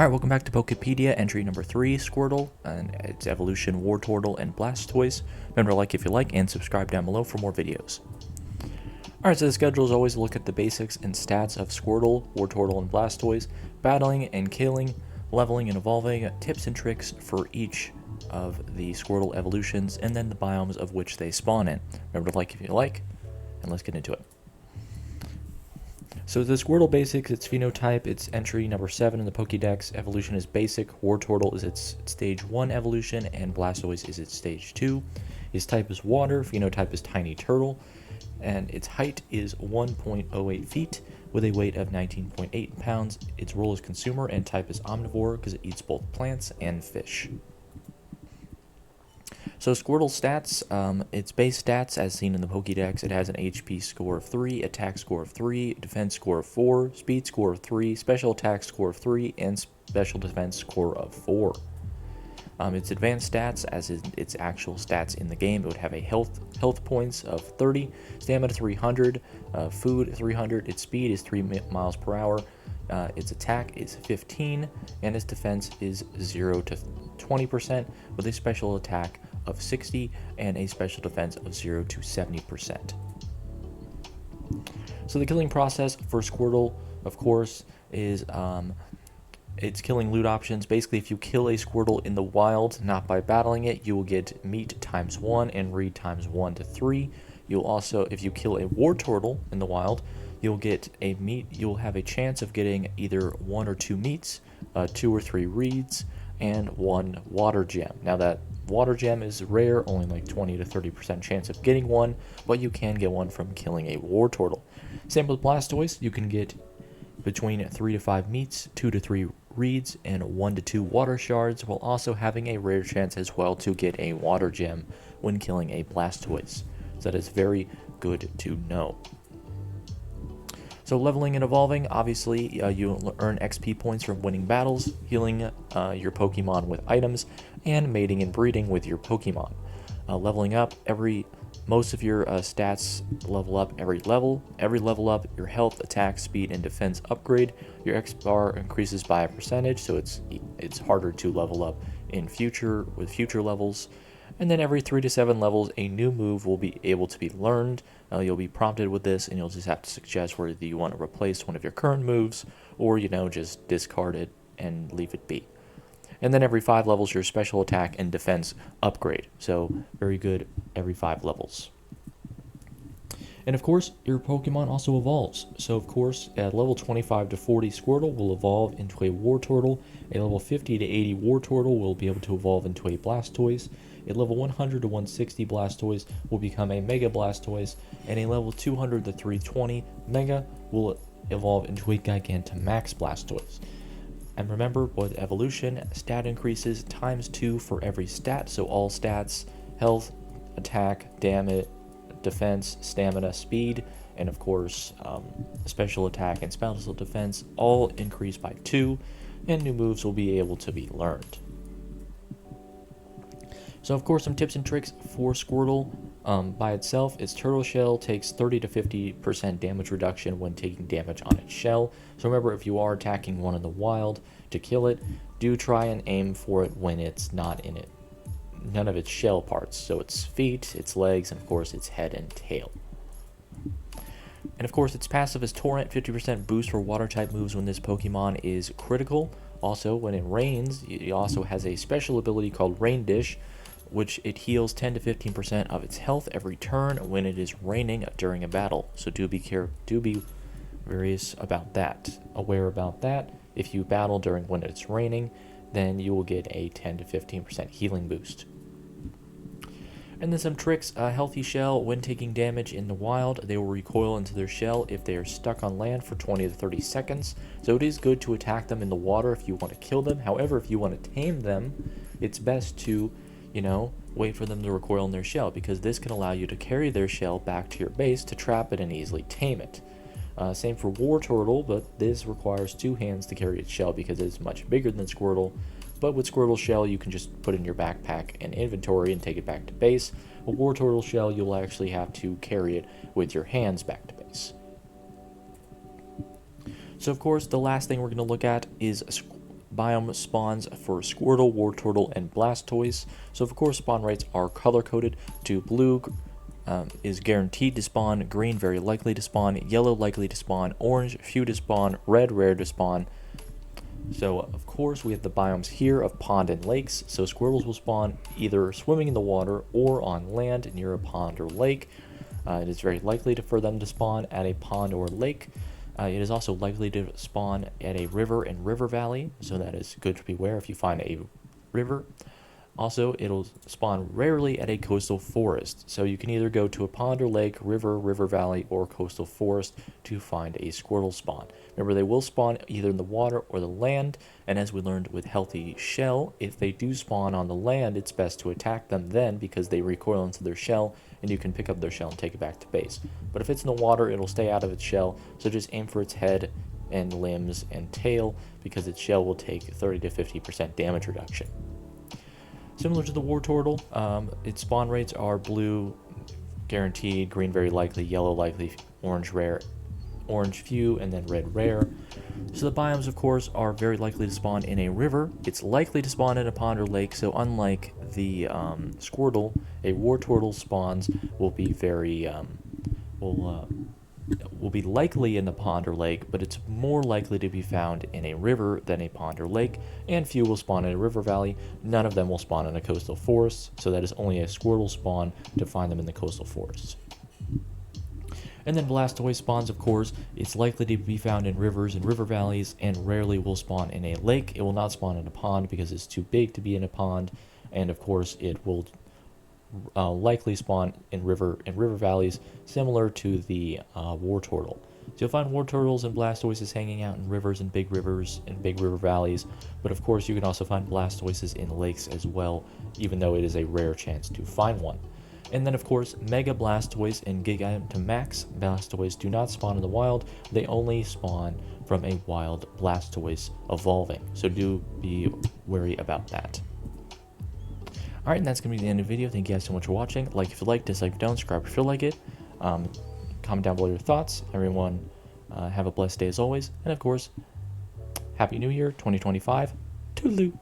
Alright, welcome back to Pokepedia, entry number 3, Squirtle, and its evolution Wartortle and Blastoise. Remember to like if you like, and subscribe down below for more videos. Alright, so the schedule is always look at the basics and stats of Squirtle, Wartortle, and Blastoise, battling and killing, leveling and evolving, tips and tricks for each of the Squirtle evolutions, and then the biomes of which they spawn in. Remember to like if you like, and let's get into it. So the Squirtle basics, its phenotype, its entry number 7 in the Pokédex. Evolution is basic. Wartortle is its stage 1 evolution, and Blastoise is its stage 2. Its type is water, phenotype is tiny turtle, and its height is 1.08 feet with a weight of 19.8 pounds. Its role is consumer, and type is omnivore because it eats both plants and fish. So Squirtle stats, its base stats as seen in the Pokédex, it has an HP score of 3, attack score of 3, defense score of 4, speed score of 3, special attack score of 3, and special defense score of 4. Its advanced stats, as in its actual stats in the game, it would have a health points of 30, stamina 300, food 300, its speed is 3 miles per hour, its attack is 15, and its defense is 0 to 20%, with a special attack of 60 and a special defense of 0 to 70%. So the killing process for Squirtle, of course, is its killing loot options. Basically, if you kill a Squirtle in the wild, not by battling it, you will get meat times 1 and read times 1 to 3. You'll also, if you kill a Wartortle in the wild, you'll get a meat. You'll have a chance of getting either 1 or 2 meats, 2 or 3 reeds, and 1 water gem. Now that water gem is rare, only like 20 to 30% chance of getting one, but you can get one from killing a Wartortle. Same with Blastoise, you can get between 3 to 5 meats, 2 to 3 reeds, and 1 to 2 water shards, while also having a rare chance as well to get a water gem when killing a Blastoise. So that is very good to know. So leveling and evolving, obviously you earn XP points from winning battles, healing your Pokemon with items, and mating and breeding with your Pokemon. Leveling up, most of your stats level up every level. Every level up, your health, attack, speed, and defense upgrade. Your X bar increases by a percentage, so it's harder to level up in future levels. And then every 3 to 7 levels, a new move will be able to be learned. You'll be prompted with this, and you'll just have to suggest whether you want to replace one of your current moves, or just discard it and leave it be. And then every 5 levels, your special attack and defense upgrade. So very good every 5 levels. And of course, your Pokemon also evolves. So of course, at level 25 to 40, Squirtle will evolve into a Wartortle. A level 50 to 80 Wartortle will be able to evolve into a Blastoise. A level 100 to 160 Blastoise will become a Mega Blastoise. And a level 200 to 320 Mega will evolve into a Gigantamax Blastoise. And remember, with evolution, stat increases times 2 for every stat. So all stats, health, attack, damage, defense, stamina, speed, and of course special attack and special defense all increase by 2, and new moves will be able to be learned. So of course, some tips and tricks for Squirtle. By itself, its turtle shell takes 30 to 50% damage reduction when taking damage on its shell. So remember, if you are attacking one in the wild to kill it, do try and aim for it when it's not in none of its shell parts, so its feet, its legs, and of course its head and tail. And of course, its passive is Torrent, 50% boost for water type moves when this Pokemon is critical. Also, when it rains, it also has a special ability called Rain Dish, which it heals 10 to 15% of its health every turn when it is raining during a battle. So do be aware about that. If you battle during when it's raining, then you will get a 10 to 15% healing boost. And then some tricks. A healthy shell, when taking damage in the wild, they will recoil into their shell if they are stuck on land for 20 to 30 seconds. So it is good to attack them in the water if you want to kill them. However, if you want to tame them, it's best to, wait for them to recoil in their shell, because this can allow you to carry their shell back to your base to trap it and easily tame it. Same for Wartortle, but this requires 2 hands to carry its shell because it is much bigger than Squirtle. But with Squirtle shell, you can just put it in your backpack and inventory and take it back to base. A Wartortle shell, you'll actually have to carry it with your hands back to base. So of course, the last thing we're going to look at is biome spawns for Squirtle, Wartortle, and Blastoise. So of course spawn rates are color coded to blue is guaranteed to spawn, green very likely to spawn, yellow likely to spawn, orange few to spawn, red rare to spawn. So of course we have the biomes here of pond and lakes. So Squirtles will spawn either swimming in the water or on land near a pond or lake. It is very likely for them to spawn at a pond or lake. It is also likely to spawn at a river and river valley, so that is good to beware if you find a river. Also, it'll spawn rarely at a coastal forest, so you can either go to a pond or lake, river, river valley, or coastal forest to find a Squirtle spawn. Remember, they will spawn either in the water or the land, and as we learned with Healthy Shell, if they do spawn on the land, it's best to attack them then because they recoil into their shell, and you can pick up their shell and take it back to base. But if it's in the water, it'll stay out of its shell, so just aim for its head and limbs and tail because its shell will take 30 to 50% damage reduction. Similar to the Wartortle, its spawn rates are blue guaranteed, green very likely, yellow likely, orange rare, orange few, and then red rare. So the biomes, of course, are very likely to spawn in a river. It's likely to spawn in a pond or lake, so unlike the Squirtle, a Wartortle spawns will be very, will be likely in the pond or lake, but it's more likely to be found in a river than a pond or lake, and few will spawn in a river valley. None of them will spawn in a coastal forest, so that is only a Squirtle spawn to find them in the coastal forests. And then Blastoise spawns, of course, it's likely to be found in rivers and river valleys, and rarely will spawn in a lake. It will not spawn in a pond because it's too big to be in a pond, and of course it will likely spawn in river valleys, similar to the Wartortle. So you'll find Wartortles and Blastoises hanging out in rivers and big river valleys, but of course you can also find Blastoises in lakes as well, even though it is a rare chance to find one. And then of course Mega Blastoise and Gigantamax Blastoise do not spawn in the wild, they only spawn from a wild Blastoise evolving, so do be wary about that. Alright, and that's going to be the end of the video. Thank you guys so much for watching. Like if you like, dislike if you don't, subscribe if you feel like it. Comment down below your thoughts. Everyone, have a blessed day as always. And of course, Happy New Year 2025. Toodaloo!